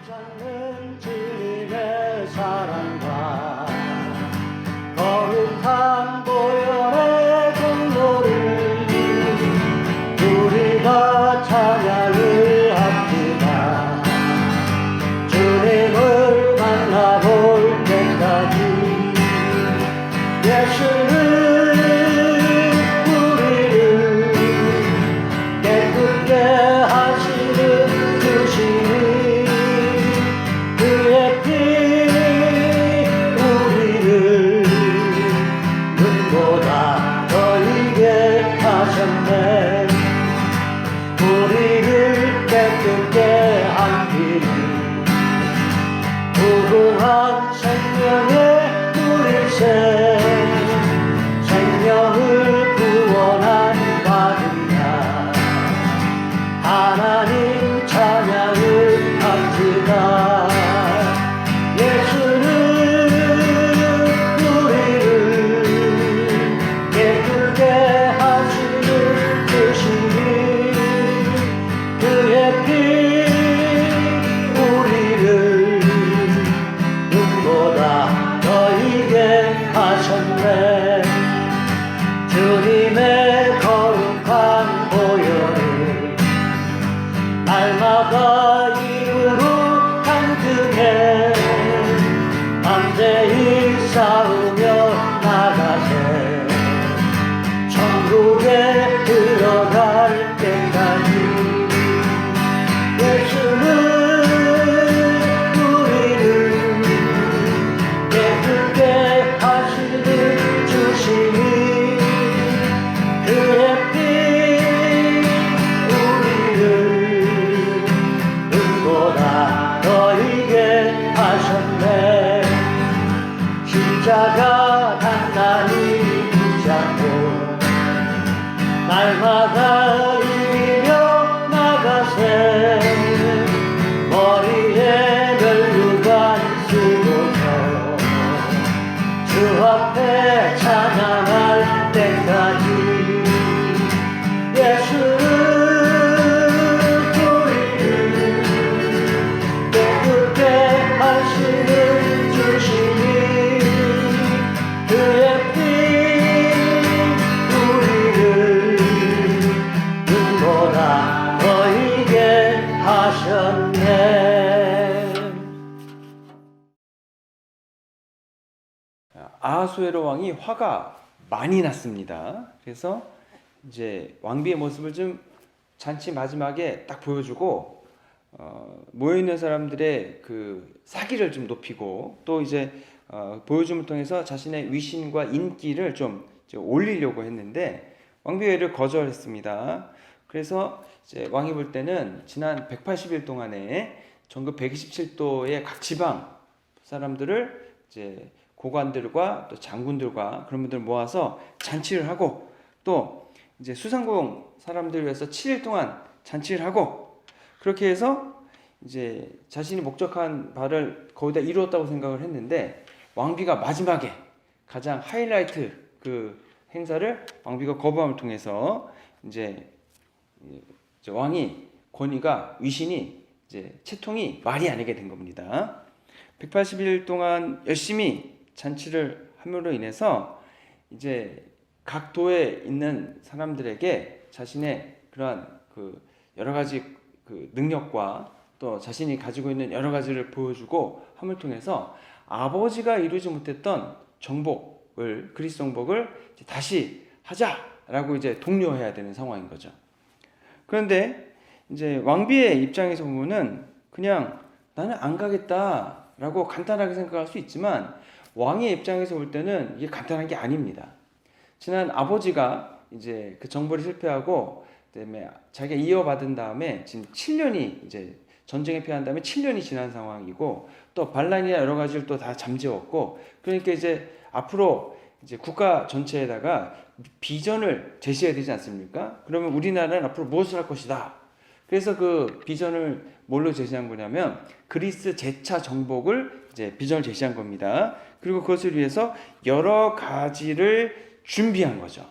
찾는 주님의 사랑과 거룩한 보혈의 공로를 우리가 찬양을 합니다. 주님을 만나볼 때까지 예수는 우리를 깨끗게 하시는 주시니 그의 피 우리를 눈보다 더이게 하셨네. 우리를 깨끗게 한 피는 무궁한 생명의 물일새 생명을 구원한 받으나 하나님 찬양을 합시다. 예수는 우리를 깨끗게 하시는 주시니 그의 피 우리를 눈보다 더이게 하셨네. 주님의 거룩한 보혈을 날마다 이루로 간증해 밤새이 싸우며 나가세. 천국에 들어갈 때까지 예수는 우리를 깨끗게 하시는 주시니 그의 피 우리를 눈보다 더이게 하셨네. 십자가 단단히 붙잡고 날마다 이기며 나가세. 머리에 면류관 쓰고서 주 앞에 찬양할 때까지 예수는 우리를 깨끗게 하시는 주시니 그의 피 우리를 눈보다 더이게 하셨네. 아하수에로 왕이 화가 많이 났습니다. 그래서 이제 왕비의 모습을 좀 잔치 마지막에 딱 보여주고 모여있는 사람들의 그 사기를 좀 높이고 또 이제 보여줌을 통해서 자신의 위신과 인기를 좀 이제 올리려고 했는데 왕비가 이를 거절했습니다. 그래서 이제 왕이 볼 때는 지난 180일 동안에 전국 127도의 각 지방 사람들을 이제 고관들과 또 장군들과 그런 분들 모아서 잔치를 하고 또 이제 수상공 사람들을 위해서 7일 동안 잔치를 하고 그렇게 해서 이제 자신이 목적한 바를 거의 다 이루었다고 생각을 했는데 왕비가 마지막에 가장 하이라이트 그 행사를 왕비가 거부함을 통해서 이제 왕이 권위가 위신이 이제 채통이 말이 아니게 된 겁니다. 180일 동안 열심히 잔치를 함으로 인해서 이제 각 도에 있는 사람들에게 자신의 그러한 그 여러 가지 그 능력과 또 자신이 가지고 있는 여러 가지를 보여주고 함을 통해서 아버지가 이루지 못했던 정복을 그리스 정복을 이제 다시 하자라고 이제 독려해야 되는 상황인 거죠. 그런데 이제 왕비의 입장에서 보면은 그냥 나는 안 가겠다라고 간단하게 생각할 수 있지만 왕의 입장에서 볼 때는 이게 간단한 게 아닙니다. 지난 아버지가 이제 그 정벌이 실패하고 그다음에 자기가 이어받은 다음에 지금 7년이 이제 전쟁에 패한 다음에 7년이 지난 상황이고 또 반란이나 여러 가지를 또 다 잠재웠고 그러니까 이제 앞으로 이제 국가 전체에다가 비전을 제시해야 되지 않습니까? 그러면 우리나라는 앞으로 무엇을 할 것이다. 그래서 그 비전을 뭘로 제시한 거냐면 그리스 재차 정복을 이제 비전을 제시한 겁니다. 그리고 그것을 위해서 여러 가지를 준비한 거죠.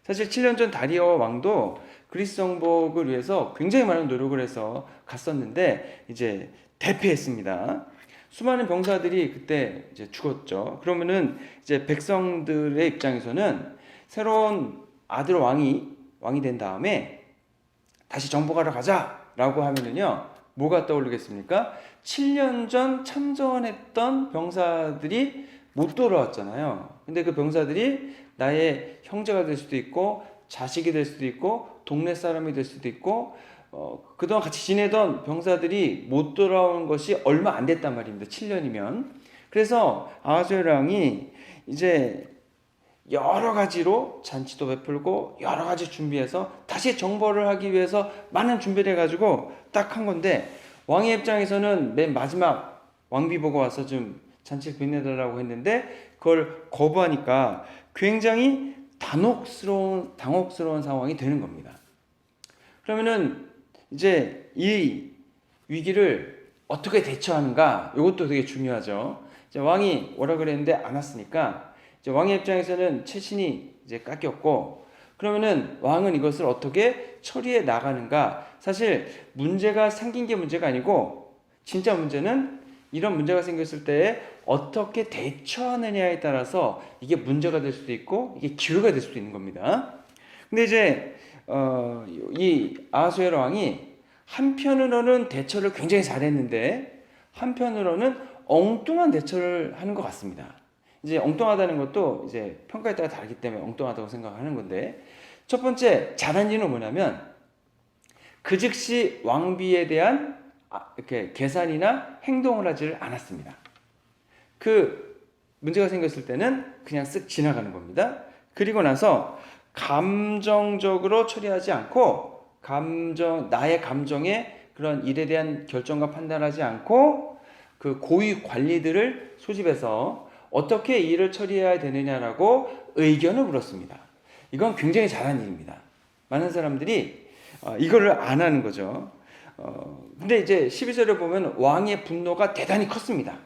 사실 7년 전 다리어 왕도 그리스 정복을 위해서 굉장히 많은 노력을 해서 갔었는데 이제 대피했습니다. 수많은 병사들이 그때 이제 죽었죠. 그러면은 이제 백성들의 입장에서는 새로운 아들 왕이 된 다음에 다시 정복하러 가자라고 하면은요, 뭐가 떠오르겠습니까? 7년 전 참전했던 병사들이 못 돌아왔잖아요. 근데 그 병사들이 나의 형제가 될 수도 있고 자식이 될 수도 있고 동네 사람이 될 수도 있고 그동안 같이 지내던 병사들이 못 돌아오는 것이 얼마 안 됐단 말입니다. 7년이면. 그래서 아하수에로 왕이 이제 여러 가지로 잔치도 베풀고 여러 가지 준비해서 다시 정벌을 하기 위해서 많은 준비를 해가지고 딱 한 건데, 왕의 입장에서는 맨 마지막 왕비 보고 와서 좀 잔치를 빛내달라고 했는데 그걸 거부하니까 굉장히 당혹스러운 상황이 되는 겁니다. 그러면은 이제 이 위기를 어떻게 대처하는가, 이것도 되게 중요하죠. 이제 왕이 오라 그랬는데 안 왔으니까 이제 왕의 입장에서는 채신이 이제 깎였고, 그러면은 왕은 이것을 어떻게 처리해 나가는가. 사실 문제가 생긴 게 문제가 아니고 진짜 문제는 이런 문제가 생겼을 때 어떻게 대처하느냐에 따라서 이게 문제가 될 수도 있고 이게 기회가 될 수도 있는 겁니다. 근데 이제 이 아하수에로 왕이 한편으로는 대처를 굉장히 잘했는데 한편으로는 엉뚱한 대처를 하는 것 같습니다. 이제 엉뚱하다는 것도 이제 평가에 따라 다르기 때문에 엉뚱하다고 생각하는 건데, 첫 번째 잘한 일은 뭐냐면 그 즉시 왕비에 대한 이렇게 계산이나 행동을 하지를 않았습니다. 그 문제가 생겼을 때는 그냥 쓱 지나가는 겁니다. 그리고 나서 감정적으로 처리하지 않고 나의 감정에 그런 일에 대한 결정과 판단하지 않고 그 고위 관리들을 소집해서 어떻게 일을 처리해야 되느냐라고 의견을 물었습니다. 이건 굉장히 잘한 일입니다. 많은 사람들이 이거를 안 하는 거죠. 근데 이제 12절에 보면 왕의 분노가 대단히 컸습니다.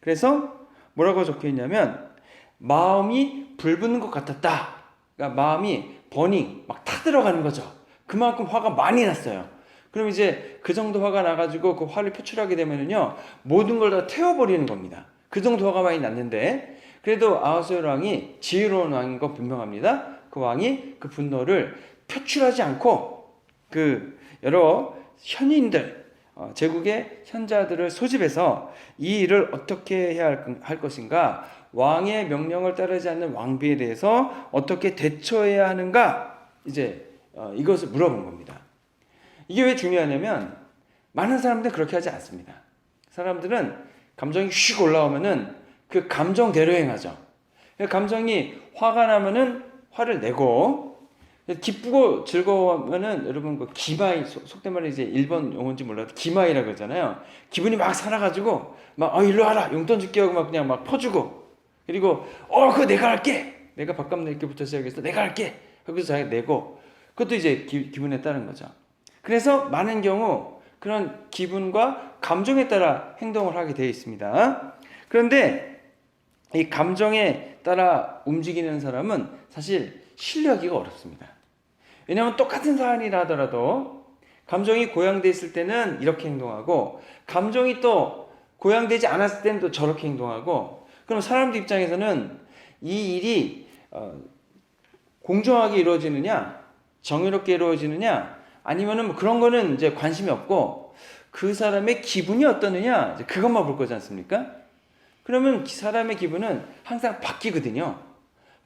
그래서 뭐라고 적혀 있냐면 마음이 불붙는 것 같았다. 그러니까 마음이 버닝 막 타들어가는 거죠. 그만큼 화가 많이 났어요. 그럼 이제 그 정도 화가 나가지고 그 화를 표출하게 되면은요, 모든 걸 다 태워버리는 겁니다. 그 정도 화가 많이 났는데, 그래도 아하수에로 왕이 지혜로운 왕인 건 분명합니다. 그 왕이 그 분노를 표출하지 않고 그 여러 현인들, 제국의 현자들을 소집해서 이 일을 어떻게 해야 할 것인가, 왕의 명령을 따르지 않는 왕비에 대해서 어떻게 대처해야 하는가, 이제 이것을 물어본 겁니다. 이게 왜 중요하냐면 많은 사람들은 그렇게 하지 않습니다. 사람들은 감정이 휙 올라오면은 그 감정대로 행하죠. 감정이 화가 나면은 화를 내고, 기쁘고 즐거우면은 여러분 그 기마이, 속된 말로 이제 일본 용어인지 몰라도 기마이라고 그러잖아요. 기분이 막 살아가지고 막 일로 와라 용돈 줄게 하고 막 그냥 막 퍼주고, 그리고 그거 내가 할게, 내가 밥값 낼게부터 시작해서 내가 할게 하고서 자기가 내고, 그것도 이제 기분에 따른 거죠. 그래서 많은 경우 그런 기분과 감정에 따라 행동을 하게 되어 있습니다. 그런데 이 감정에 따라 움직이는 사람은 사실 신뢰하기가 어렵습니다. 왜냐하면 똑같은 사안이라 하더라도 감정이 고양돼 있을 때는 이렇게 행동하고 감정이 또 고양되지 않았을 때는 또 저렇게 행동하고, 그럼 사람들 입장에서는 이 일이 공정하게 이루어지느냐, 정의롭게 이루어지느냐, 아니면은 뭐 그런 거는 이제 관심이 없고 그 사람의 기분이 어떠느냐, 이제 그것만 볼 거지 않습니까? 그러면 사람의 기분은 항상 바뀌거든요.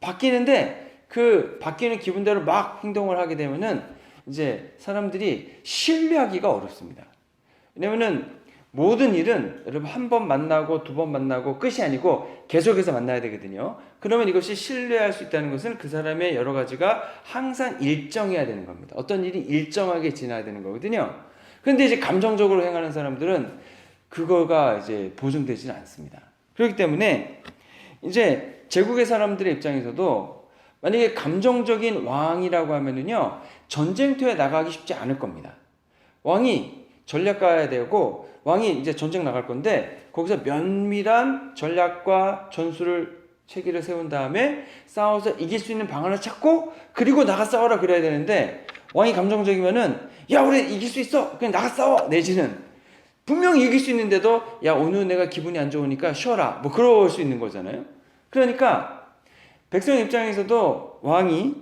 바뀌는데 그 바뀌는 기분대로 막 행동을 하게 되면은 이제 사람들이 신뢰하기가 어렵습니다. 왜냐면은 모든 일은 여러분 한 번 만나고 두 번 만나고 끝이 아니고 계속해서 만나야 되거든요. 그러면 이것이 신뢰할 수 있다는 것은 그 사람의 여러 가지가 항상 일정해야 되는 겁니다. 어떤 일이 일정하게 지나야 되는 거거든요. 그런데 이제 감정적으로 행하는 사람들은 그거가 이제 보증되지는 않습니다. 그렇기 때문에 이제 제국의 사람들의 입장에서도 만약에 감정적인 왕이라고 하면은요, 전쟁터에 나가기 쉽지 않을 겁니다. 왕이 전략가야 되고 왕이 이제 전쟁 나갈 건데 거기서 면밀한 전략과 전술을 체계를 세운 다음에 싸워서 이길 수 있는 방안을 찾고 그리고 나가 싸워라 그래야 되는데, 왕이 감정적이면은 야 우리 이길 수 있어 그냥 나가 싸워 내지는 분명히 이길 수 있는데도 야 오늘 내가 기분이 안 좋으니까 쉬어라 뭐 그럴 수 있는 거잖아요. 그러니까 백성 입장에서도 왕이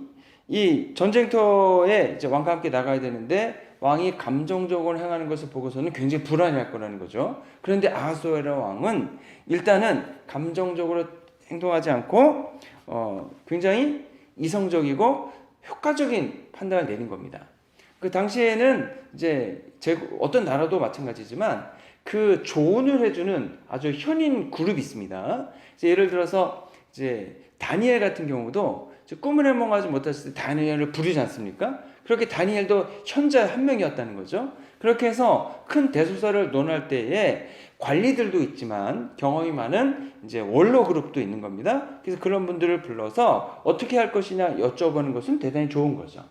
이 전쟁터에 이제 왕과 함께 나가야 되는데 왕이 감정적으로 행하는 것을 보고서는 굉장히 불안해할 거라는 거죠. 그런데 아하수에로 왕은 일단은 감정적으로 행동하지 않고 굉장히 이성적이고 효과적인 판단을 내린 겁니다. 그 당시에는 이제 어떤 나라도 마찬가지지만 그 조언을 해주는 아주 현인 그룹이 있습니다. 예를 들어서 이제 다니엘 같은 경우도 꿈을 해몽하지 못했을 때 다니엘을 부르지 않습니까? 그렇게 다니엘도 현자 한 명이었다는 거죠. 그렇게 해서 큰 대소사를 논할 때에 관리들도 있지만 경험이 많은 이제 원로 그룹도 있는 겁니다. 그래서 그런 분들을 불러서 어떻게 할 것이냐 여쭤보는 것은 대단히 좋은 거죠.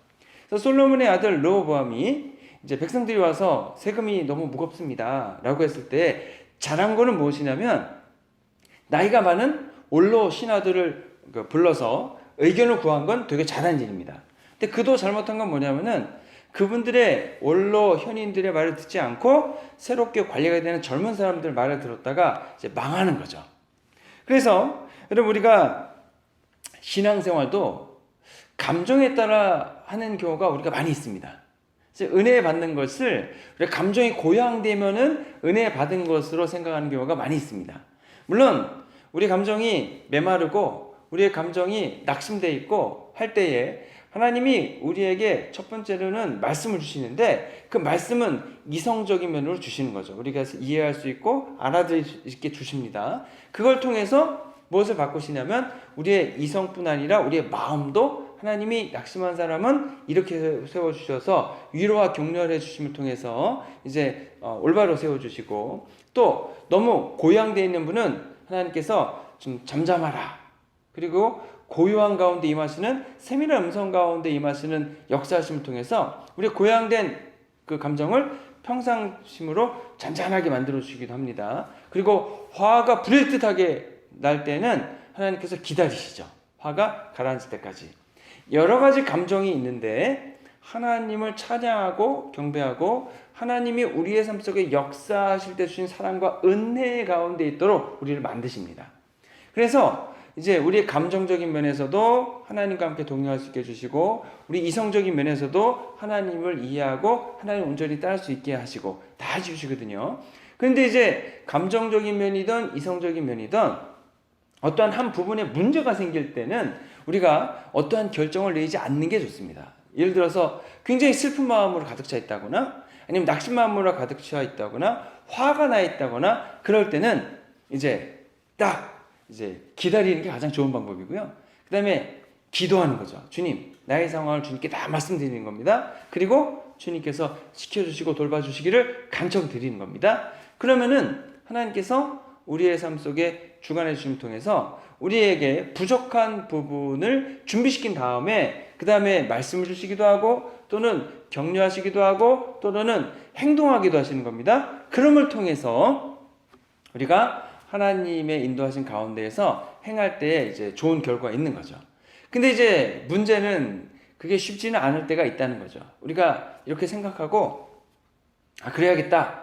그래서 솔로몬의 아들 르호보암이 이제 백성들이 와서 세금이 너무 무겁습니다 라고 했을 때 잘한 거는 무엇이냐면 나이가 많은 원로 신하들을 불러서 의견을 구한 건 되게 잘한 일입니다. 근데 그도 잘못한 건 뭐냐면은 그분들의 원로 현인들의 말을 듣지 않고 새롭게 관리가 되는 젊은 사람들 말을 들었다가 이제 망하는 거죠. 그래서 여러분 우리가 신앙생활도 감정에 따라 하는 경우가 우리가 많이 있습니다. 은혜 받는 것을 우리가 감정이 고양되면은 은혜 받은 것으로 생각하는 경우가 많이 있습니다. 물론 우리 감정이 메마르고 우리의 감정이 낙심되어 있고 할 때에 하나님이 우리에게 첫 번째로는 말씀을 주시는데 그 말씀은 이성적인 면으로 주시는 거죠. 우리가 이해할 수 있고 알아들을 수 있게 주십니다. 그걸 통해서 무엇을 바꾸시냐면 우리의 이성뿐 아니라 우리의 마음도 하나님이 낙심한 사람은 이렇게 세워주셔서 위로와 격려를 해주심을 통해서 이제 올바로 세워주시고 또 너무 고양되어 있는 분은 하나님께서 좀 잠잠하라 그리고 고요한 가운데 임하시는 세밀한 음성 가운데 임하시는 역사하심을 통해서 우리 고양된 그 감정을 평상심으로 잔잔하게 만들어 주시기도 합니다. 그리고 화가 불일 듯하게 날 때는 하나님께서 기다리시죠. 화가 가라앉을 때까지. 여러 가지 감정이 있는데 하나님을 찬양하고 경배하고 하나님이 우리의 삶 속에 역사하실 때 주신 사랑과 은혜 가운데 있도록 우리를 만드십니다. 그래서 이제 우리의 감정적인 면에서도 하나님과 함께 동행할 수 있게 해주시고 우리 이성적인 면에서도 하나님을 이해하고 하나님 온전히 따를 수 있게 하시고 다 해주시거든요. 그런데 이제 감정적인 면이든 이성적인 면이든 어떠한 한 부분에 문제가 생길 때는 우리가 어떠한 결정을 내지 않는 게 좋습니다. 예를 들어서 굉장히 슬픈 마음으로 가득 차 있다거나 아니면 낙심 마음으로 가득 차 있다거나 화가 나 있다거나 그럴 때는 이제 기다리는 게 가장 좋은 방법이고요. 그 다음에 기도하는 거죠. 주님, 나의 상황을 주님께 다 말씀드리는 겁니다. 그리고 주님께서 지켜주시고 돌봐주시기를 간청드리는 겁니다. 그러면은 하나님께서 우리의 삶 속에 주관해 주심을 통해서 우리에게 부족한 부분을 준비시킨 다음에 그 다음에 말씀을 주시기도 하고 또는 격려하시기도 하고 또는 행동하기도 하시는 겁니다. 그럼을 통해서 우리가 하나님의 인도하신 가운데에서 행할 때 이제 좋은 결과가 있는 거죠. 근데 이제 문제는 그게 쉽지는 않을 때가 있다는 거죠. 우리가 이렇게 생각하고 그래야겠다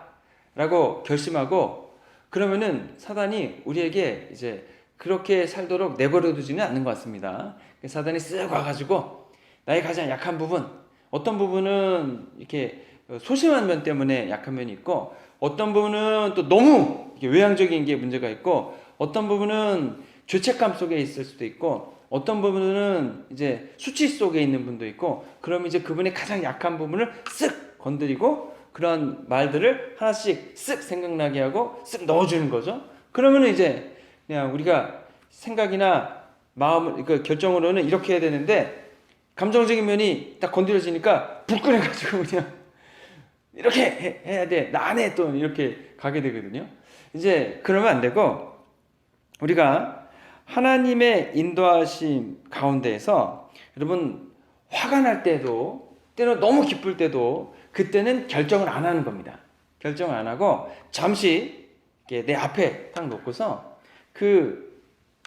라고 결심하고 그러면은 사단이 우리에게 이제 그렇게 살도록 내버려 두지는 않는 것 같습니다. 사단이 쓱 와가지고 나의 가장 약한 부분 어떤 부분은 이렇게 소심한 면 때문에 약한 면이 있고 어떤 부분은 또 너무 외향적인 게 문제가 있고 어떤 부분은 죄책감 속에 있을 수도 있고 어떤 부분은 이제 수치 속에 있는 분도 있고 그러면 이제 그분의 가장 약한 부분을 쓱 건드리고 그런 말들을 하나씩 쓱 생각나게 하고 쓱 넣어주는 거죠. 그러면 이제 그냥 우리가 생각이나 마음 그 결정으로는 이렇게 해야 되는데 감정적인 면이 딱 건드려지니까 불끈해가지고 그냥 이렇게 해야 돼. 나 안 해. 또 이렇게 가게 되거든요. 이제 그러면 안 되고 우리가 하나님의 인도하심 가운데에서 여러분 화가 날 때도 때로 너무 기쁠 때도 그때는 결정을 안 하는 겁니다. 결정을 안 하고 잠시 이렇게 내 앞에 딱 놓고서 그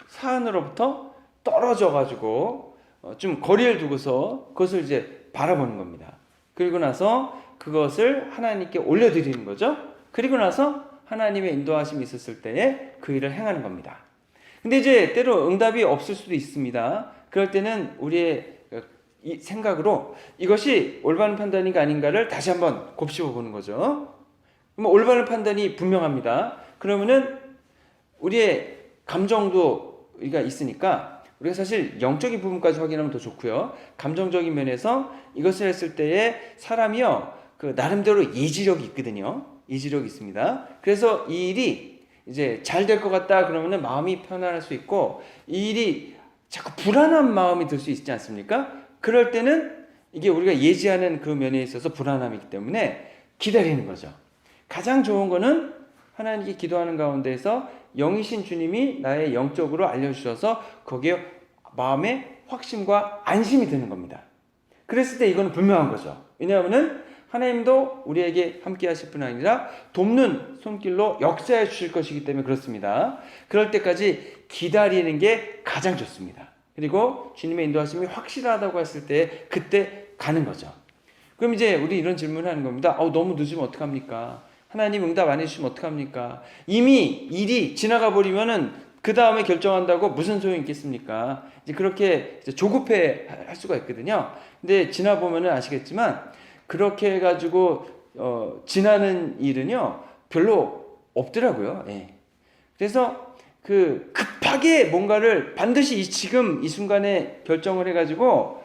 사안으로부터 떨어져 가지고 좀 거리를 두고서 그것을 이제 바라보는 겁니다. 그리고 나서 그것을 하나님께 올려드리는 거죠. 그리고 나서 하나님의 인도하심이 있었을 때에 그 일을 행하는 겁니다. 근데 이제 때로 응답이 없을 수도 있습니다. 그럴 때는 우리의 이 생각으로 이것이 올바른 판단인가 아닌가를 다시 한번 곱씹어 보는 거죠. 그럼 올바른 판단이 분명합니다. 그러면은 우리의 감정도 우리가 있으니까 우리가 사실 영적인 부분까지 확인하면 더 좋고요. 감정적인 면에서 이것을 했을 때에 사람이요, 그 나름대로 예지력이 있거든요. 예지력이 있습니다. 그래서 이 일이 이제 잘 될 것 같다 그러면은 마음이 편안할 수 있고, 이 일이 자꾸 불안한 마음이 들 수 있지 않습니까? 그럴 때는 이게 우리가 예지하는 그 면에 있어서 불안함이기 때문에 기다리는 거죠. 가장 좋은 거는 하나님께 기도하는 가운데에서 영이신 주님이 나의 영적으로 알려주셔서 거기에 마음에 확신과 안심이 드는 겁니다. 그랬을 때 이거는 분명한 거죠. 왜냐하면 하나님도 우리에게 함께 하실 뿐 아니라 돕는 손길로 역사해 주실 것이기 때문에 그렇습니다. 그럴 때까지 기다리는 게 가장 좋습니다. 그리고 주님의 인도하심이 확실하다고 했을 때 그때 가는 거죠. 그럼 이제 우리 이런 질문을 하는 겁니다. 너무 늦으면 어떡합니까? 하나님 응답 안 해주시면 어떡합니까? 이미 일이 지나가 버리면은 그 다음에 결정한다고 무슨 소용이 있겠습니까? 이제 그렇게 이제 조급해 할 수가 있거든요. 근데 지나 보면은 아시겠지만 그렇게 해가지고 지나는 일은요 별로 없더라고요. 예. 그래서 그 급하게 뭔가를 반드시 지금 이 순간에 결정을 해가지고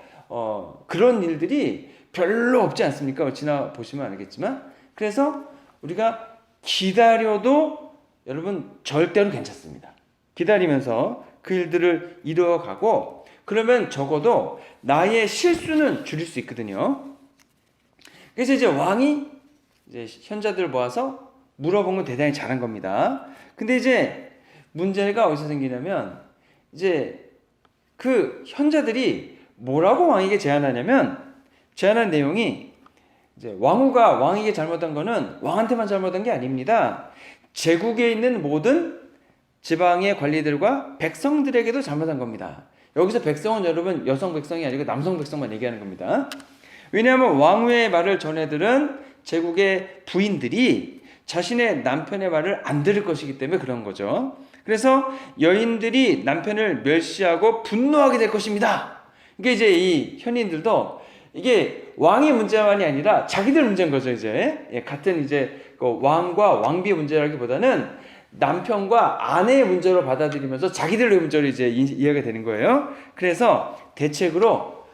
그런 일들이 별로 없지 않습니까? 지나 보시면 알겠지만, 그래서 우리가 기다려도 여러분 절대로 괜찮습니다. 기다리면서 그 일들을 이루어가고, 그러면 적어도 나의 실수는 줄일 수 있거든요. 그래서 이제 왕이 이제 현자들을 모아서 물어본 건 대단히 잘한 겁니다. 근데 이제 문제가 어디서 생기냐면, 이제 그 현자들이 뭐라고 왕에게 제안하냐면, 제안한 내용이 이제 왕후가 왕에게 잘못한 거는 왕한테만 잘못한 게 아닙니다. 제국에 있는 모든 지방의 관리들과 백성들에게도 잘못한 겁니다. 여기서 백성은 여러분 여성 백성이 아니고 남성 백성만 얘기하는 겁니다. 왜냐하면 왕후의 말을 전해들은 제국의 부인들이 자신의 남편의 말을 안 들을 것이기 때문에 그런 거죠. 그래서 여인들이 남편을 멸시하고 분노하게 될 것입니다. 그러니까 이제 이 현인들도 이게 왕의 문제만이 아니라 자기들 문제인 거죠. 이제 같은 이제 그 왕과 왕비의 문제라기보다는 남편과 아내의 문제로 받아들이면서 자기들의 문제로 이제 이해가 되는 거예요. 그래서 대책으로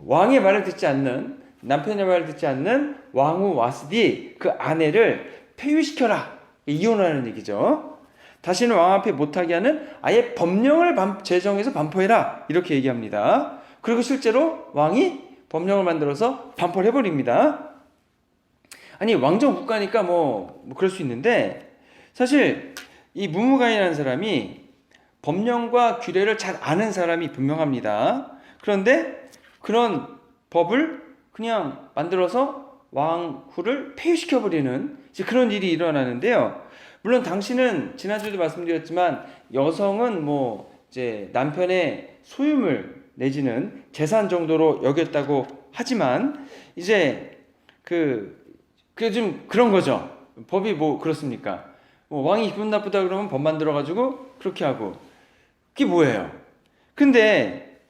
왕의 말을 듣지 않는, 남편의 말을 듣지 않는 왕후 와스디 그 아내를 폐위시켜라, 이혼하는 얘기죠. 다시는 왕 앞에 못하게 하는 아예 법령을 제정해서 반포해라, 이렇게 얘기합니다. 그리고 실제로 왕이 법령을 만들어서 반포를 해버립니다. 아니 왕정 국가니까 뭐 그럴 수 있는데, 사실 이 문무가인이라는 사람이 법령과 규례를 잘 아는 사람이 분명합니다. 그런데 그런 법을 그냥 만들어서 왕후를 폐위시켜버리는 이제 그런 일이 일어나는데요. 물론 당시는 지난주에도 말씀드렸지만 여성은 뭐 이제 남편의 소유물 내지는 재산 정도로 여겼다고 하지만 이제 그게 좀 그런 거죠. 법이 뭐 그렇습니까? 왕이 기분 나쁘다 그러면 법 만들어가지고 그렇게 하고, 그게 뭐예요? 근데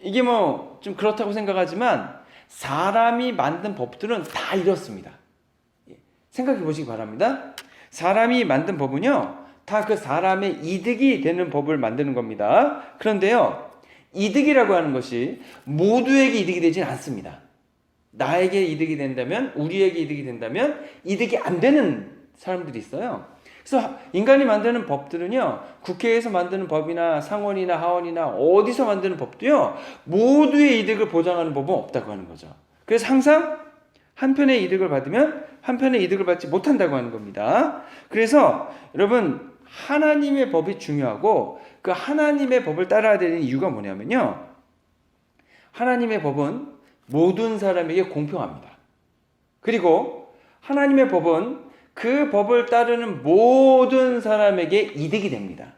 이게 뭐 좀 그렇다고 생각하지만 사람이 만든 법들은 다 이렇습니다. 생각해 보시기 바랍니다. 사람이 만든 법은요 다 그 사람의 이득이 되는 법을 만드는 겁니다. 그런데요, 이득이라고 하는 것이 모두에게 이득이 되지는 않습니다. 나에게 이득이 된다면, 우리에게 이득이 된다면 이득이 안 되는 사람들이 있어요. 그래서 인간이 만드는 법들은요, 국회에서 만드는 법이나 상원이나 하원이나 어디서 만드는 법도요 모두의 이득을 보장하는 법은 없다고 하는 거죠. 그래서 항상 한편의 이득을 받으면 한편의 이득을 받지 못한다고 하는 겁니다. 그래서 여러분, 하나님의 법이 중요하고 그 하나님의 법을 따라야 되는 이유가 뭐냐면요, 하나님의 법은 모든 사람에게 공평합니다. 그리고 하나님의 법은 그 법을 따르는 모든 사람에게 이득이 됩니다.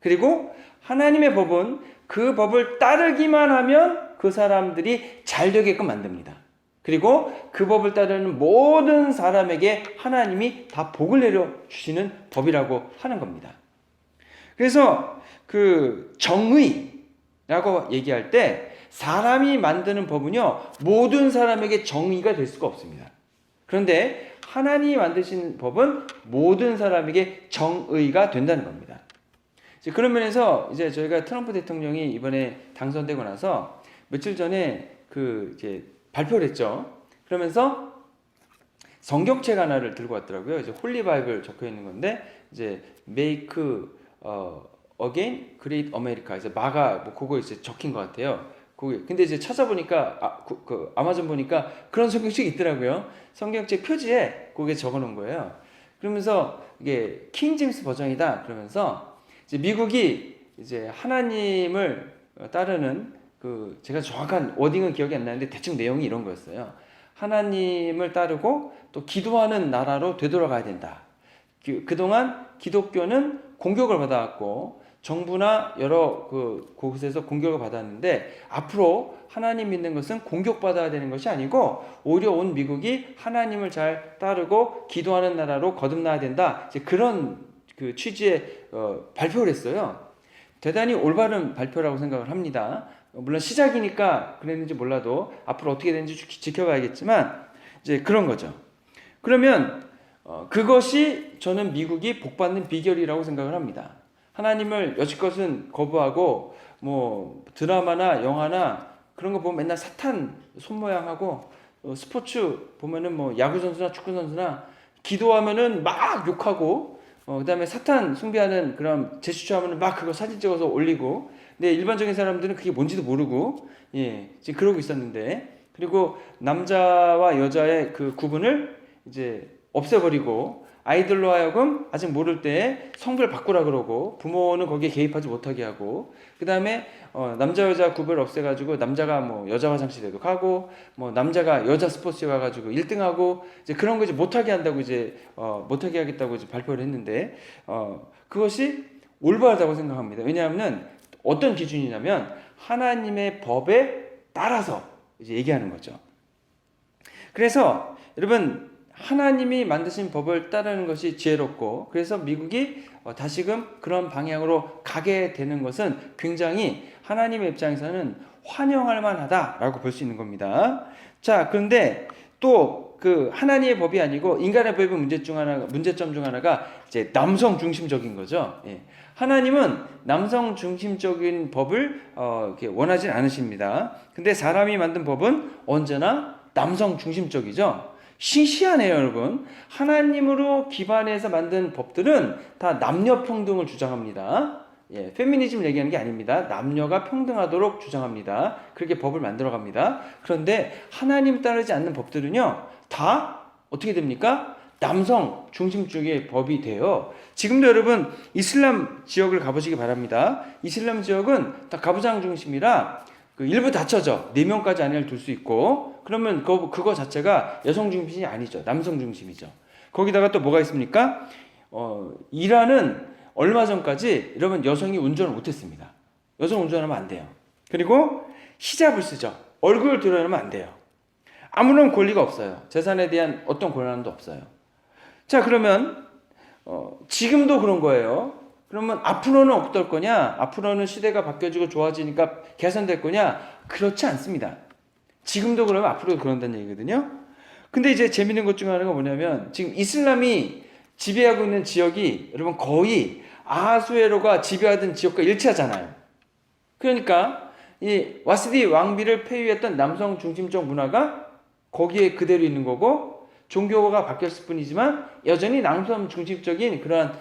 그리고 하나님의 법은 그 법을 따르기만 하면 그 사람들이 잘 되게끔 만듭니다. 그리고 그 법을 따르는 모든 사람에게 하나님이 다 복을 내려 주시는 법이라고 하는 겁니다. 그래서 그 정의라고 얘기할 때 사람이 만드는 법은요, 모든 사람에게 정의가 될 수가 없습니다. 그런데 하나님이 만드신 법은 모든 사람에게 정의가 된다는 겁니다. 그런 면에서 이제 저희가 트럼프 대통령이 이번에 당선되고 나서 며칠 전에 이제 발표를 했죠. 그러면서 성경책 하나를 들고 왔더라고요. 이제 홀리 바이블 적혀 있는 건데 이제 Make Again Great America. 그래서 마가 뭐 그거 이제 적힌 것 같아요. 근데 이제 찾아보니까 아마존 보니까 그런 성경책이 있더라고요. 성경책 표지에 그게 적어놓은 거예요. 그러면서 이게 킹 제임스 버전이다. 그러면서 이제 미국이 이제 하나님을 따르는 제가 정확한 워딩은 기억이 안 나는데 대충 내용이 이런 거였어요. 하나님을 따르고 또 기도하는 나라로 되돌아가야 된다. 그동안 기독교는 공격을 받아왔고 정부나 여러 곳에서 공격을 받았는데 앞으로 하나님 믿는 것은 공격받아야 되는 것이 아니고 오히려 온 미국이 하나님을 잘 따르고 기도하는 나라로 거듭나야 된다. 이제 그런 취지의 발표를 했어요. 대단히 올바른 발표라고 생각을 합니다. 물론 시작이니까 그랬는지 몰라도 앞으로 어떻게 되는지 지켜봐야겠지만 이제 그런 거죠. 그러면 그것이 저는 미국이 복받는 비결이라고 생각을 합니다. 하나님을 여지껏은 거부하고 뭐 드라마나 영화나 그런 거 보면 맨날 사탄 손모양하고 스포츠 보면은 뭐 야구 선수나 축구 선수나 기도하면은 막 욕하고 그다음에 사탄 숭배하는 그런 제스처하면은 막 그거 사진 찍어서 올리고 근데 일반적인 사람들은 그게 뭔지도 모르고 지금 그러고 있었는데 그리고 남자와 여자의 그 구분을 이제 없애버리고 아이들로 하여금 아직 모를 때 성별 바꾸라 그러고 부모는 거기에 개입하지 못하게 하고 그 다음에 남자 여자 구별 없애가지고 남자가 뭐 여자 화장실에도 가고 뭐 남자가 여자 스포츠에 가가지고 1등하고 이제 그런 거 이제 못하게 한다고 이제 못하게 하겠다고 이제 발표를 했는데 그것이 올바르다고 생각합니다. 왜냐하면 어떤 기준이냐면 하나님의 법에 따라서 이제 얘기하는 거죠. 그래서 여러분 하나님이 만드신 법을 따르는 것이 지혜롭고 그래서 미국이 다시금 그런 방향으로 가게 되는 것은 굉장히 하나님의 입장에서는 환영할 만하다라고 볼 수 있는 겁니다. 자, 그런데 또 그 하나님의 법이 아니고 인간의 법의 문제점 중 하나가 이제 남성 중심적인 거죠. 하나님은 남성 중심적인 법을 이렇게 원하진 않으십니다. 근데 사람이 만든 법은 언제나 남성 중심적이죠. 시시하네요, 여러분. 하나님으로 기반해서 만든 법들은 다 남녀 평등을 주장합니다. 페미니즘을 얘기하는 게 아닙니다. 남녀가 평등하도록 주장합니다. 그렇게 법을 만들어 갑니다. 그런데 하나님 따르지 않는 법들은요, 다 어떻게 됩니까? 남성 중심적인 법이 돼요. 지금도 여러분 이슬람 지역을 가보시기 바랍니다. 이슬람 지역은 다 가부장 중심이라 일부 닫혀져 4명까지 아내를 둘 수 있고 그러면 그거 자체가 여성 중심이 아니죠. 남성 중심이죠. 거기다가 또 뭐가 있습니까? 이란은 얼마 전까지 여러분 여성이 운전을 못했습니다. 여성 운전하면 안 돼요. 그리고 히잡을 쓰죠. 얼굴을 드러내면 안 돼요. 아무런 권리가 없어요. 재산에 대한 어떤 권한도 없어요. 자, 그러면 지금도 그런 거예요. 그러면 앞으로는 어떨 거냐? 앞으로는 시대가 바뀌어지고 좋아지니까 개선될 거냐? 그렇지 않습니다. 지금도 그러면 앞으로도 그런다는 얘기거든요. 근데 이제 재밌는 것 중 하나가 뭐냐면 지금 이슬람이 지배하고 있는 지역이 여러분 거의 아하수에로가 지배하던 지역과 일치하잖아요. 그러니까 이 와시디 왕비를 폐위했던 남성 중심적 문화가 거기에 그대로 있는 거고 종교가 바뀌었을 뿐이지만 여전히 남성 중심적인 그러한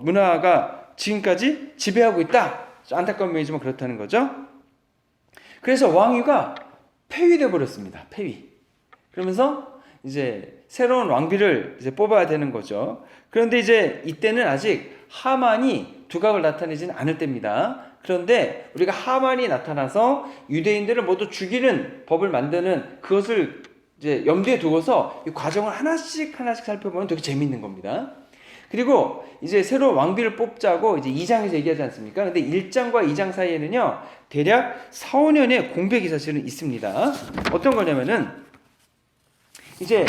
문화가 지금까지 지배하고 있다. 안타까운 면이지만 그렇다는 거죠. 그래서 왕위가 폐위돼 버렸습니다. 폐위. 그러면서 이제 새로운 왕비를 이제 뽑아야 되는 거죠. 그런데 이제 이때는 아직 하만이 두각을 나타내지는 않을 때입니다. 그런데 우리가 하만이 나타나서 유대인들을 모두 죽이는 법을 만드는 그것을 이제 염두에 두고서 이 과정을 하나씩 살펴보면 되게 재밌는 겁니다. 그리고 이제 새로 왕비를 뽑자고 이제 2장에서 얘기하지 않습니까? 근데 1장과 2장 사이에는요, 대략 4, 5년의 공백이 사실은 있습니다. 어떤 거냐면은, 이제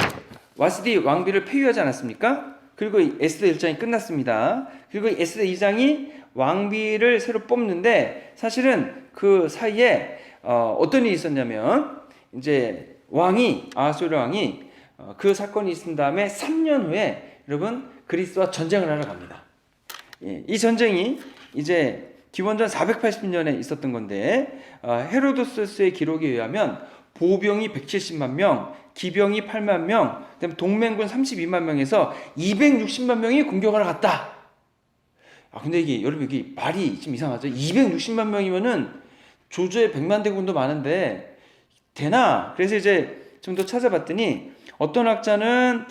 와스디 왕비를 폐위하지 않았습니까? 그리고 이 에스더 1장이 끝났습니다. 그리고 이 에스더 2장이 왕비를 새로 뽑는데 사실은 그 사이에 어떤 일이 있었냐면 이제 아하수에로 왕이 그 사건이 있은 다음에 3년 후에 여러분 그리스와 전쟁을 하러 갑니다. 예, 이 전쟁이 이제 기원전 480년에 있었던 건데 헤로도스의 기록에 의하면 보병이 170만 명, 기병이 8만 명, 그다음에 동맹군 32만 명에서 260만 명이 공격하러 갔다. 근데 이게 여러분 여기 말이 좀 이상하죠. 260만 명이면은 조조의 100만 대군도 많은데 되나? 그래서 이제 좀 더 찾아봤더니 어떤 학자는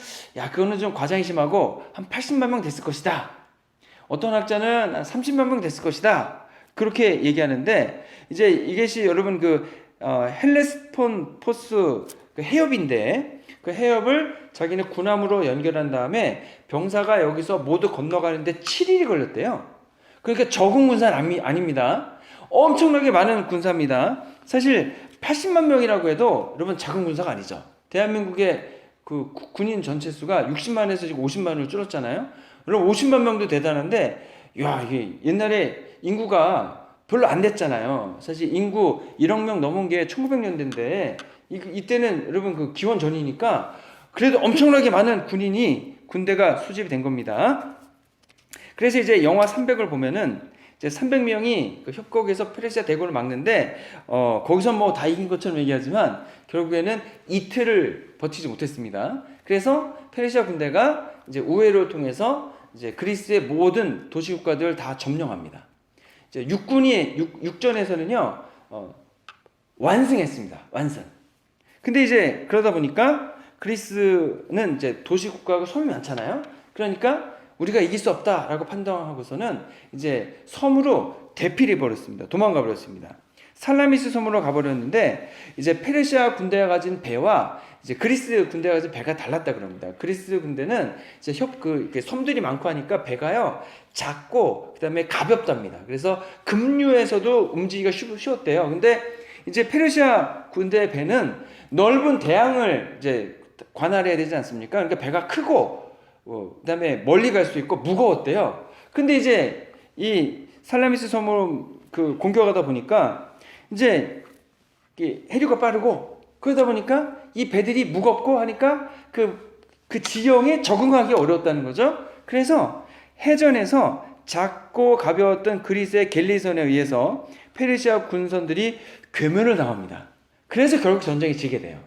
그거는 좀 과장이 심하고 한 80만 명 됐을 것이다. 어떤 학자는 한 30만 명 됐을 것이다. 그렇게 얘기하는데 이제 이것이 여러분 헬레스폰포스 해협인데 그 해협을 자기네 군함으로 연결한 다음에 병사가 여기서 모두 건너가는데 7일이 걸렸대요. 그러니까 적은 군사는 아닙니다. 엄청나게 많은 군사입니다. 사실 80만 명이라고 해도 여러분 작은 군사가 아니죠. 대한민국의 그 군인 전체 수가 60만에서 지금 50만으로 줄었잖아요. 여러분 50만 명도 대단한데 이게 옛날에 인구가 별로 안 됐잖아요. 사실 인구 1억 명 넘은 게 1900년대인데 이때는 여러분 그 기원 전이니까 그래도 엄청나게 많은 군대가 수집이 된 겁니다. 그래서 이제 영화 300을 보면은 이제 300명이 그 협곡에서 페르시아 대군을 막는데 거기서 뭐 다 이긴 것처럼 얘기하지만 결국에는 이틀을 버티지 못했습니다. 그래서 페르시아 군대가 이제 우회를 통해서 이제 그리스의 모든 도시 국가들을 다 점령합니다. 이제 육전에서는요 완승했습니다. 완승. 근데 이제 그러다 보니까 그리스는 이제 도시 국가가 섬이 많잖아요. 그러니까 우리가 이길 수 없다라고 판단하고서는 이제 섬으로 대피를 버렸습니다. 도망가 버렸습니다. 살라미스 섬으로 가버렸는데 이제 페르시아 군대가 가진 배와 이제 그리스 군대가 가진 배가 달랐다 그럽니다. 그리스 군대는 이제 섬들이 많고 하니까 배가요 작고 그다음에 가볍답니다. 그래서 급류에서도 움직이기가 쉬웠대요. 근데 이제 페르시아 군대 배는 넓은 대양을 이제 관할해야 되지 않습니까? 그러니까 배가 크고 그다음에 멀리 갈 수 있고 무거웠대요. 근데 이제 이 살라미스 섬을 공격하다 보니까 이제 해류가 빠르고 그러다 보니까 이 배들이 무겁고 하니까 그 지형에 적응하기 어려웠다는 거죠. 그래서 해전에서 작고 가벼웠던 그리스의 갤리선에 의해서 페르시아 군선들이 괴멸을 당합니다. 그래서 결국 전쟁이 지게 돼요.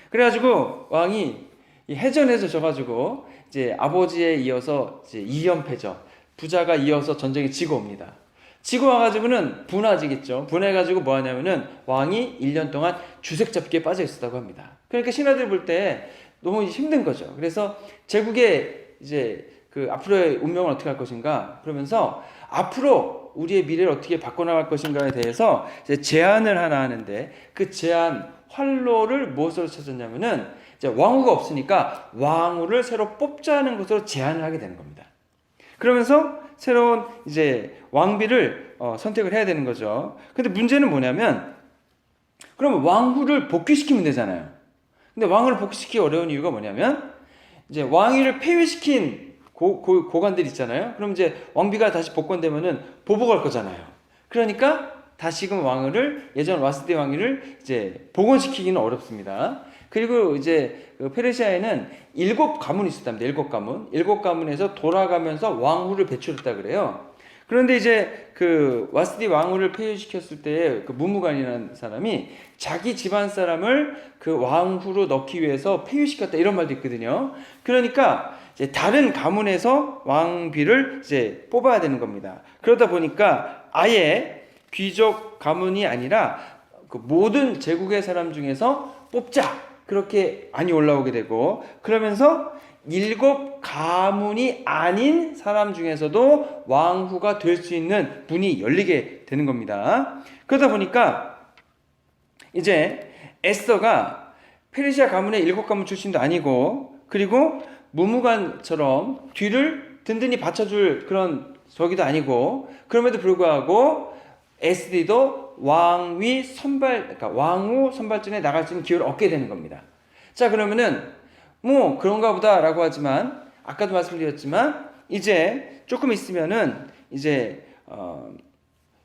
그래가지고 왕이 이 해전에서 져가지고 이제 아버지에 이어서 이제 2연패죠. 부자가 이어서 전쟁에 지고 옵니다. 지고 와가지고는 분하지겠죠. 분해가지고 뭐 하냐면은 왕이 1년 동안 주색 잡기에 빠져 있었다고 합니다. 그러니까 신하들 볼 때 너무 힘든 거죠. 그래서 제국의 이제 앞으로의 운명을 어떻게 할 것인가 그러면서 앞으로 우리의 미래를 어떻게 바꿔나갈 것인가에 대해서 이제 제안을 하나 하는데 그 제안 활로를 무엇으로 찾았냐면은 이제 왕후가 없으니까 왕후를 새로 뽑자는 것으로 제안을 하게 되는 겁니다. 그러면서 새로운 이제 왕비를 선택을 해야 되는 거죠. 근데 문제는 뭐냐면 그러면 왕후를 복귀시키면 되잖아요. 근데 왕후를 복귀시키기 어려운 이유가 뭐냐면 이제 왕위를 폐위시킨 고관들 있잖아요. 그럼 이제 왕비가 다시 복권되면은 보복할 거잖아요. 그러니까 다시금 왕위를 예전 와스디 왕위를 이제 복원시키기는 어렵습니다. 그리고 이제 페르시아에는 7가문이 있었답니다. 7가문. 7가문에서 돌아가면서 왕후를 배출했다 그래요. 그런데 이제 와스디 왕후를 폐위시켰을 때 무무관이라는 사람이 자기 집안 사람을 왕후로 넣기 위해서 폐위시켰다 이런 말도 있거든요. 그러니까 이제 다른 가문에서 왕비를 이제 뽑아야 되는 겁니다. 그러다 보니까 아예 귀족 가문이 아니라 모든 제국의 사람 중에서 뽑자 그렇게 많이 올라오게 되고 그러면서 7가문이 아닌 사람 중에서도 왕후가 될 수 있는 문이 열리게 되는 겁니다. 그러다 보니까 이제 에스더가 페르시아 가문의 7가문 출신도 아니고 그리고 무무관처럼 뒤를 든든히 받쳐줄 그런 저기도 아니고 그럼에도 불구하고 에스더도 왕후 선발전에 나갈 수 있는 기회를 얻게 되는 겁니다. 자, 그러면은 뭐 그런가 보다라고 하지만 아까도 말씀드렸지만 이제 조금 있으면은 이제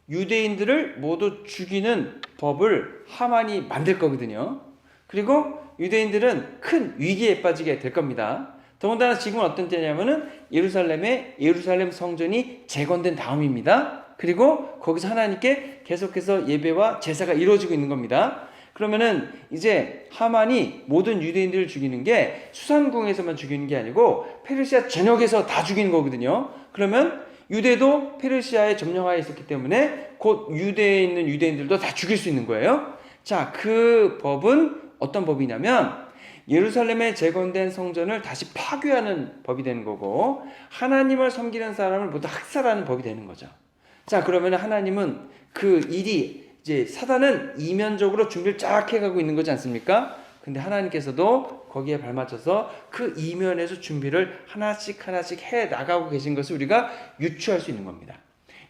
유대인들을 모두 죽이는 법을 하만이 만들 거거든요. 그리고 유대인들은 큰 위기에 빠지게 될 겁니다. 더군다나 지금은 어떤 때냐면은 예루살렘 성전이 재건된 다음입니다. 그리고 거기서 하나님께 계속해서 예배와 제사가 이루어지고 있는 겁니다. 그러면은 이제 하만이 모든 유대인들을 죽이는 게 수산궁에서만 죽이는 게 아니고 페르시아 전역에서 다 죽이는 거거든요. 그러면 유대도 페르시아에 점령하에 있었기 때문에 곧 유대에 있는 유대인들도 다 죽일 수 있는 거예요. 자, 그 법은 어떤 법이냐면 예루살렘에 재건된 성전을 다시 파괴하는 법이 되는 거고 하나님을 섬기는 사람을 모두 학살하는 법이 되는 거죠. 자, 그러면 하나님은 그 일이 이제 사단은 이면적으로 준비를 쫙 해가고 있는 거지 않습니까? 근데 하나님께서도 거기에 발맞춰서 그 이면에서 준비를 하나씩 해 나가고 계신 것을 우리가 유추할 수 있는 겁니다.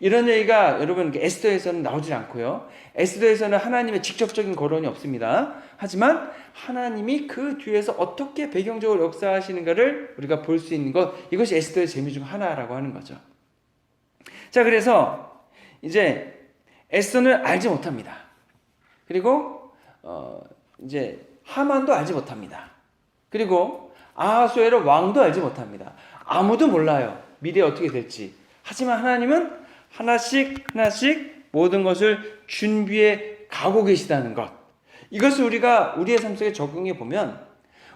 이런 얘기가 여러분 에스더에서는 나오질 않고요. 에스더에서는 하나님의 직접적인 거론이 없습니다. 하지만 하나님이 그 뒤에서 어떻게 배경적으로 역사하시는가를 우리가 볼 수 있는 것, 이것이 에스더의 재미 중 하나라고 하는 거죠. 자, 그래서 이제 에스더는 알지 못합니다. 그리고 이제 하만도 알지 못합니다. 그리고 아하수에로 왕도 알지 못합니다. 아무도 몰라요. 미래에 어떻게 될지. 하지만 하나님은 하나씩 모든 것을 준비해 가고 계시다는 것. 이것을 우리가 우리의 삶 속에 적용해 보면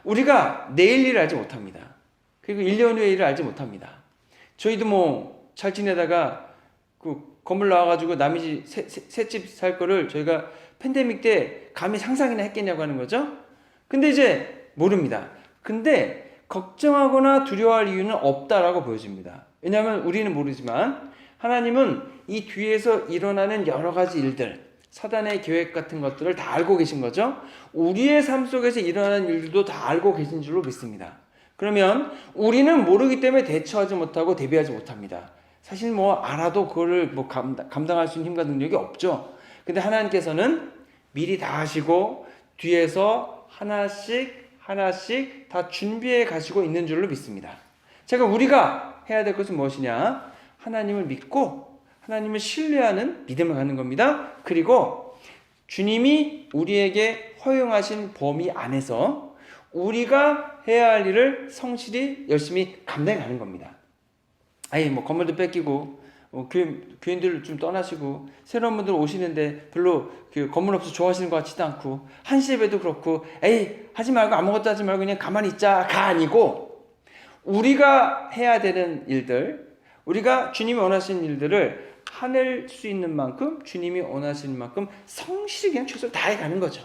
우리가 내일 일을 알지 못합니다. 그리고 1년 후의 일을 알지 못합니다. 저희도 뭐 잘 지내다가 그 건물 나와가지고 남의 새 집 살 거를 저희가 팬데믹 때 감히 상상이나 했겠냐고 하는 거죠. 근데 이제 모릅니다. 근데 걱정하거나 두려워할 이유는 없다라고 보여집니다. 왜냐하면 우리는 모르지만 하나님은 이 뒤에서 일어나는 여러 가지 일들, 사단의 계획 같은 것들을 다 알고 계신 거죠. 우리의 삶 속에서 일어나는 일들도 다 알고 계신 줄로 믿습니다. 그러면 우리는 모르기 때문에 대처하지 못하고 대비하지 못합니다. 사실 뭐 알아도 그거를 뭐 감당할 수 있는 힘과 능력이 없죠. 근데 하나님께서는 미리 다 하시고 뒤에서 하나씩 다 준비해 가시고 있는 줄로 믿습니다. 제가 우리가 해야 될 것은 무엇이냐? 하나님을 믿고 하나님을 신뢰하는 믿음을 갖는 겁니다. 그리고 주님이 우리에게 허용하신 범위 안에서 우리가 해야 할 일을 성실히 열심히 감당해 가는 겁니다. 아예 뭐 건물도 뺏기고 교인들 좀 떠나시고 새로운 분들 오시는데 별로 그 건물 없어 좋아하시는 것 같지도 않고 한시예배도 그렇고 에이 하지 말고 아무것도 하지 말고 그냥 가만히 있자가 아니고 우리가 해야 되는 일들, 우리가 주님이 원하시는 일들을 해낼 수 있는 만큼 주님이 원하시는 만큼 성실히 그냥 최선을 다해 가는 거죠.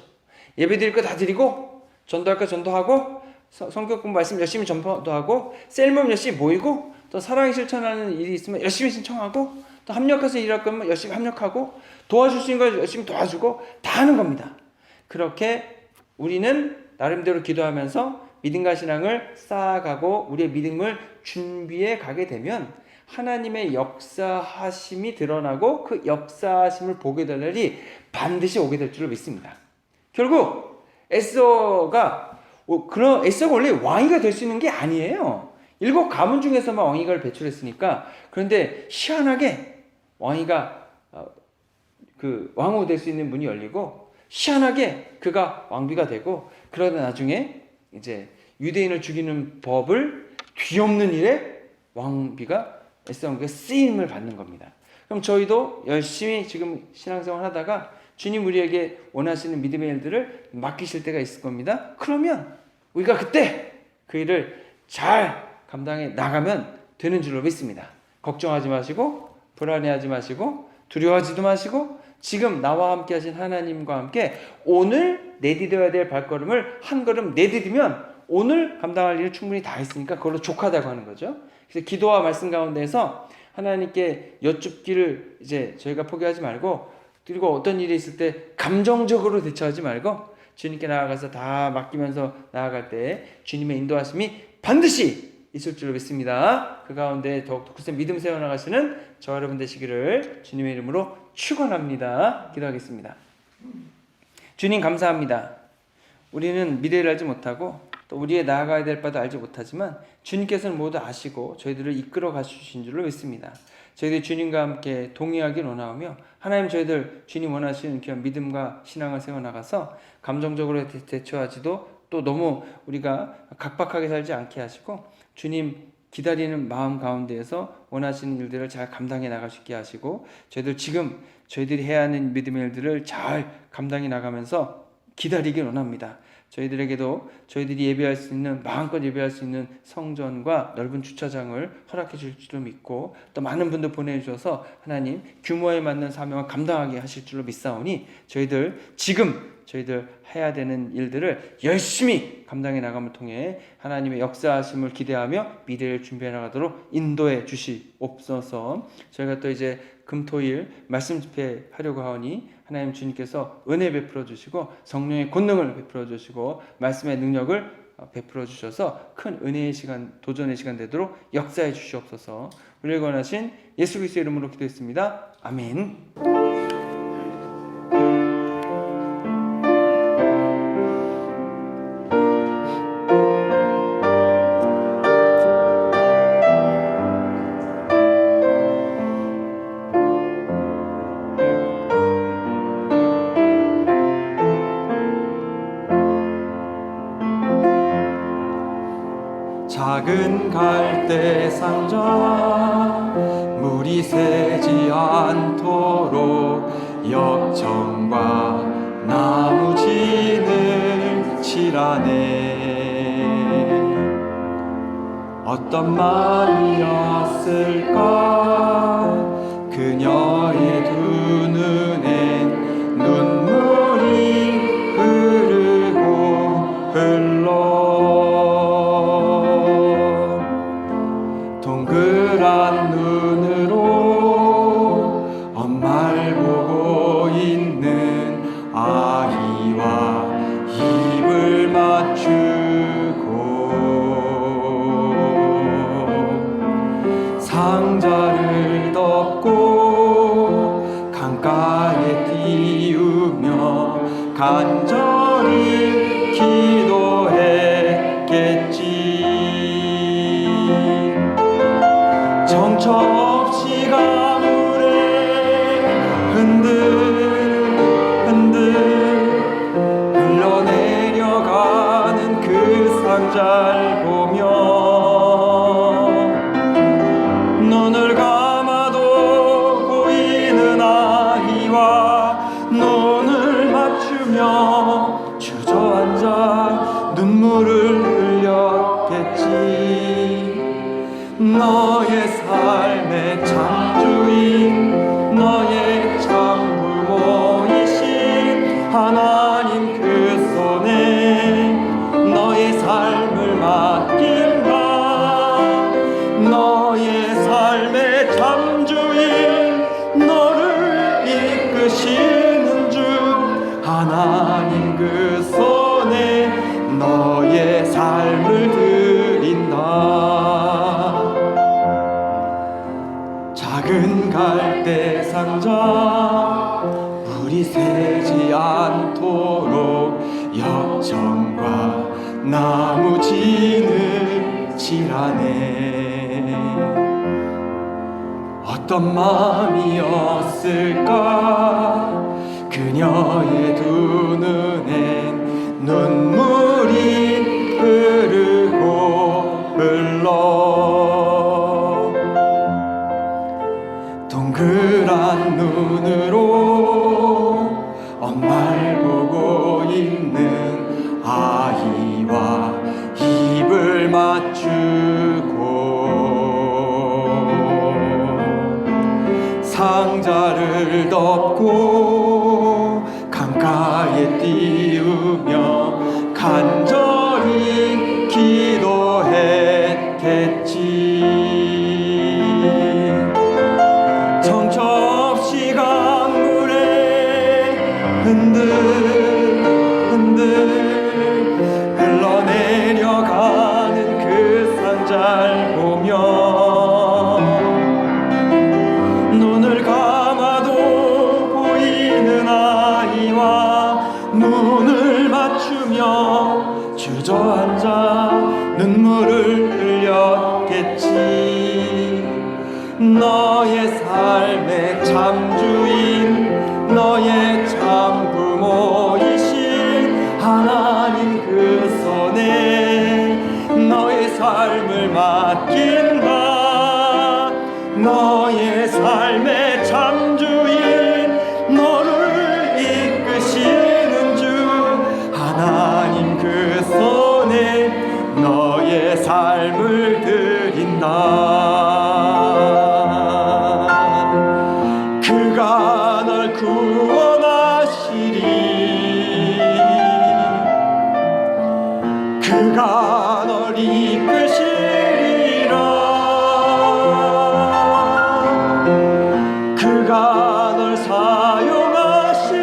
예배 드릴 거 다 드리고 전도할 거 전도하고 성경 공부 말씀 열심히 전도하고 셀몸 열심히 모이고 또 사랑이 실천하는 일이 있으면 열심히 신청하고 또 합력해서 일할 거면 열심히 합력하고 도와줄 수 있는 걸 열심히 도와주고 다 하는 겁니다. 그렇게 우리는 나름대로 기도하면서 믿음과 신앙을 쌓아가고 우리의 믿음을 준비해 가게 되면 하나님의 역사하심이 드러나고 그 역사하심을 보게 될 날이 반드시 오게 될 줄을 믿습니다. 결국 에스더가 원래 왕이가 될 수 있는 게 아니에요. 7 가문 중에서만 왕위가 배출했으니까. 그런데 희한하게 왕위가 그 왕후 될 수 있는 문이 열리고 희한하게 그가 왕비가 되고 그러다 나중에 이제 유대인을 죽이는 법을 뒤엎는 일에 왕비가 에스더가 쓰임을 받는 겁니다. 그럼 저희도 열심히 지금 신앙생활 하다가 주님 우리에게 원하시는 믿음의 일들을 맡기실 때가 있을 겁니다. 그러면 우리가 그때 그 일을 잘 감당해 나가면 되는 줄로 믿습니다. 걱정하지 마시고 불안해하지 마시고 두려워하지도 마시고 지금 나와 함께 하신 하나님과 함께 오늘 내디뎌야 될 발걸음을 한 걸음 내디디면 오늘 감당할 일을 충분히 다 했으니까 그걸로 족하다고 하는 거죠. 그래서 기도와 말씀 가운데서 하나님께 여쭙기를 이제 저희가 포기하지 말고 그리고 어떤 일이 있을 때 감정적으로 대처하지 말고 주님께 나아가서 다 맡기면서 나아갈 때 주님의 인도하심이 반드시 있을 줄로 믿습니다. 그 가운데 더욱더 굳은 믿음 세워나가시는 저 여러분 되시기를 주님의 이름으로 축원합니다. 기도하겠습니다. 주님 감사합니다. 우리는 미래를 알지 못하고 또 우리의 나아가야 될 바도 알지 못하지만 주님께서는 모두 아시고 저희들을 이끌어 가주신 줄로 믿습니다. 저희들이 주님과 함께 동행하길 원하오며 하나님 저희들 주님 원하시는 그런 믿음과 신앙을 세워나가서 감정적으로 대처하지도 또 너무 우리가 각박하게 살지 않게 하시고 주님 기다리는 마음 가운데에서 원하시는 일들을 잘 감당해 나갈 수 있게 하시고 저희들 지금 저희들이 해야 하는 믿음의 일들을 잘 감당해 나가면서 기다리길 원합니다. 저희들에게도 저희들이 예배할 수 있는 마음껏 예배할 수 있는 성전과 넓은 주차장을 허락해 줄 줄로 믿고 또 많은 분들 보내주셔서 하나님 규모에 맞는 사명을 감당하게 하실 줄로 믿사오니 저희들 지금 저희들 해야 되는 일들을 열심히 감당해 나감을 통해 하나님의 역사하심을 기대하며 미래를 준비해 나가도록 인도해 주시옵소서. 저희가 또 이제 금토일 말씀 집회하려고 하오니 하나님 주님께서 은혜 베풀어 주시고 성령의 권능을 베풀어 주시고 말씀의 능력을 베풀어 주셔서 큰 은혜의 시간, 도전의 시간 되도록 역사해 주시옵소서. 우리를 권하신 예수 그리스도의 이름으로 기도했습니다. 아멘. 작은 갈대 상자 물이 새지 않도록 역청과 나무진을 칠하네. 어떤 마음이었을까 그녀의 두 눈엔 눈물이 흐르고 흘러 동그란 눈으로 엄마를 보고 있는 아이와 입을 맞추고 상자를 덮고 강가에 띄우며 간절히 기도했겠지. 정처 없이 가물에 흔들흔들 흘러내려가는 그 상자를 보며 눈을 감아도 보이는 아이와 눈을 맞추며 주저앉아 눈물을 흘렸겠지. 너의 삶의 창주인 너의 참부모이신 하나님 그 손에 너의 삶을 맡긴다. 너의 삶의 참주인 너를 이끄시는 주 하나님 그 손에 너의 삶을 드린다. 작은 갈대 상자 물이 새지 않도록 역청과 나무진을 칠하네. 어떤 마음이었을까 그녀의 두 눈엔 눈물이 흐르고 흘러 동그란 눈으로 엄마를 보고 있는 아이와 입을 맞추고 상자를 덮고 강가에 띄우며 간절히 기도했겠지. 정처 없이 강물에 흔들흔들 흘러내려가는 그 상자를 보며 눈을 감아도 보이는 아이와 눈을 맞추며 너의 삶의 참 주인 너의 참 부모이신 하나님 그 손에 너의 삶을 맡긴다. 너의 삶의 참 주인 너를 이끄시는 주 하나님 그 손에 너의 삶을 드린다. 그가 널 구원하시리. 그가 널 이끄시리라. 그가 널 사용하시리.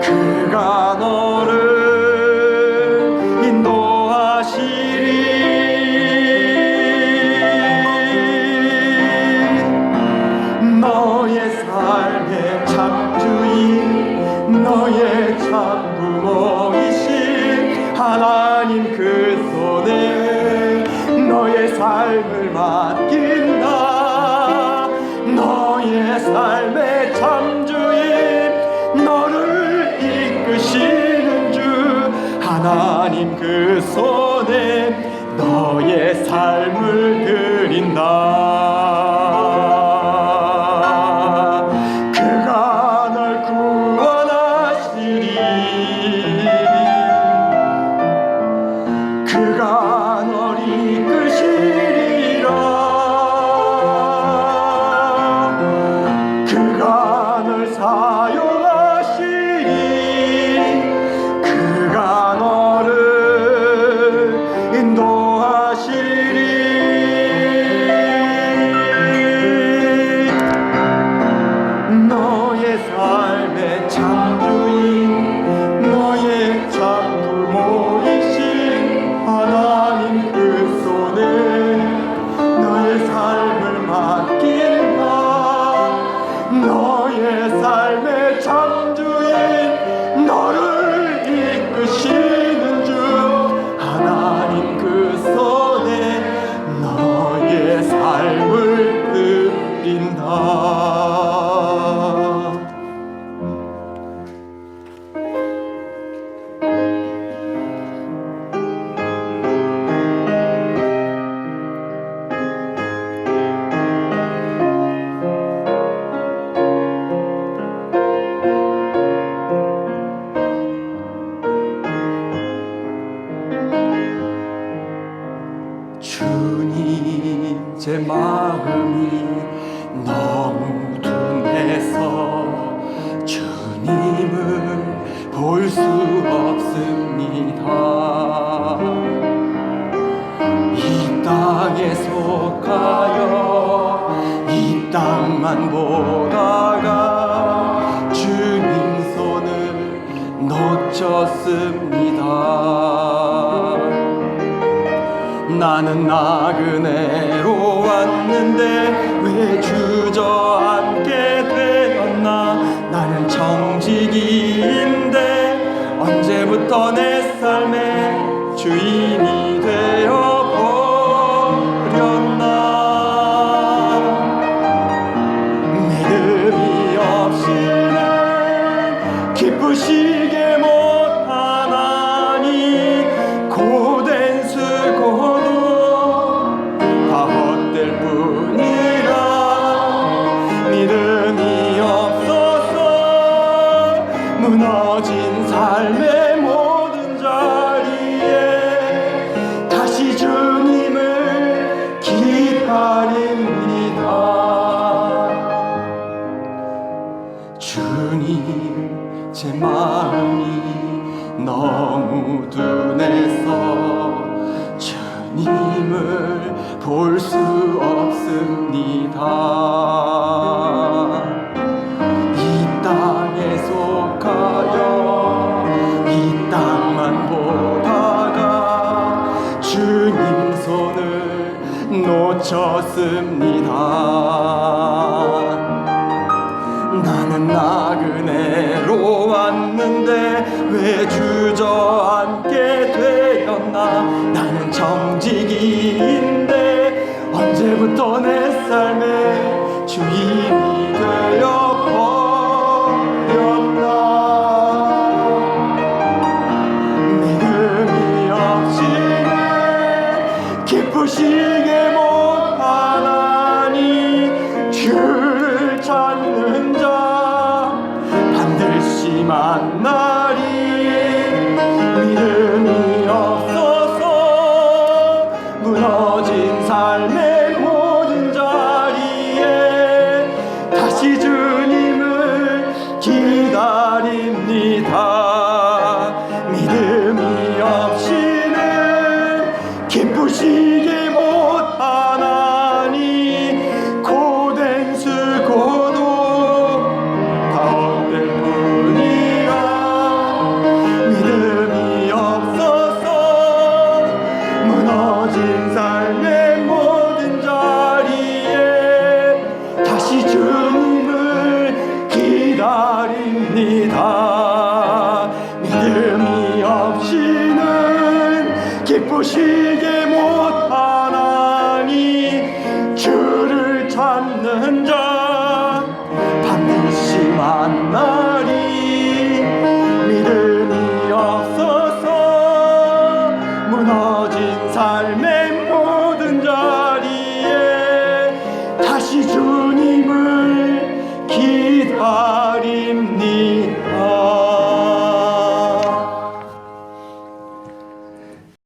그가 너를 인도하시리. 너의 삶의 참 주인 너의 참 부모이신 하나님 그 손에 너의 삶을 맡긴다. 너의 삶의 참 주인 너를 이끄시는 주 하나님 그 손에 너의 삶을 드린다. 그가 널 구원하시리. 그가 널 이끄시리라. 그가 널 사용하시리. 그가 너를 인도하시리. 너의 삶의 참 주인 너의 참 부모이신 하나님 그 손에 너의 삶을 맡긴다. 너의 삶의 참 주인 너를 이끄시는 주 하나님 그 손에 너의 삶을 드린다. 주님 제 마음이 너무 둔해서 주님을 볼 수 없습니다. 이 땅에 속하여 이 땅만 보다가 주님 손을 놓쳤습니다. 나는 나그네로 왔는데 왜 주저앉게 되었나. 나는 정직이인데 언제부터 내 삶의 주인이 되어버렸나. 믿음이 없이는 기쁘시게 못하나니 고된 수고도 다 헛될 뿐이라. 믿음이 없어서 무너진 삶의 모든 자리에 다시 주님을 기다립니다. 주님 제 마음이 너무 둔해서 주님을 볼 수 없습니다. 이 땅에 속하여 이 땅만 보다가 주님 손을 놓쳤습니다. 나는 나그네로 왔는데 왜 주저앉게 되었나. 나는 정직이인데 언제 그때부터 내 삶의 주인이 되어버렸나. 믿음이 없이는 기쁘시게 못하나니 주를 찾는 자 반드시 만나리. 믿음이 없어서 무너진 삶의 모든 자리에 다시 주님을 기다립니다. 믿음이 없이는 기쁘시게 못하나니 고된 수고도 다 헛될 뿐이라. 믿음이 없어서 무너진 삶의 모든 자리에 다시 주님을 기다립니다. 믿음이 없이는 기쁘시게 못하나니 주를 찾는 자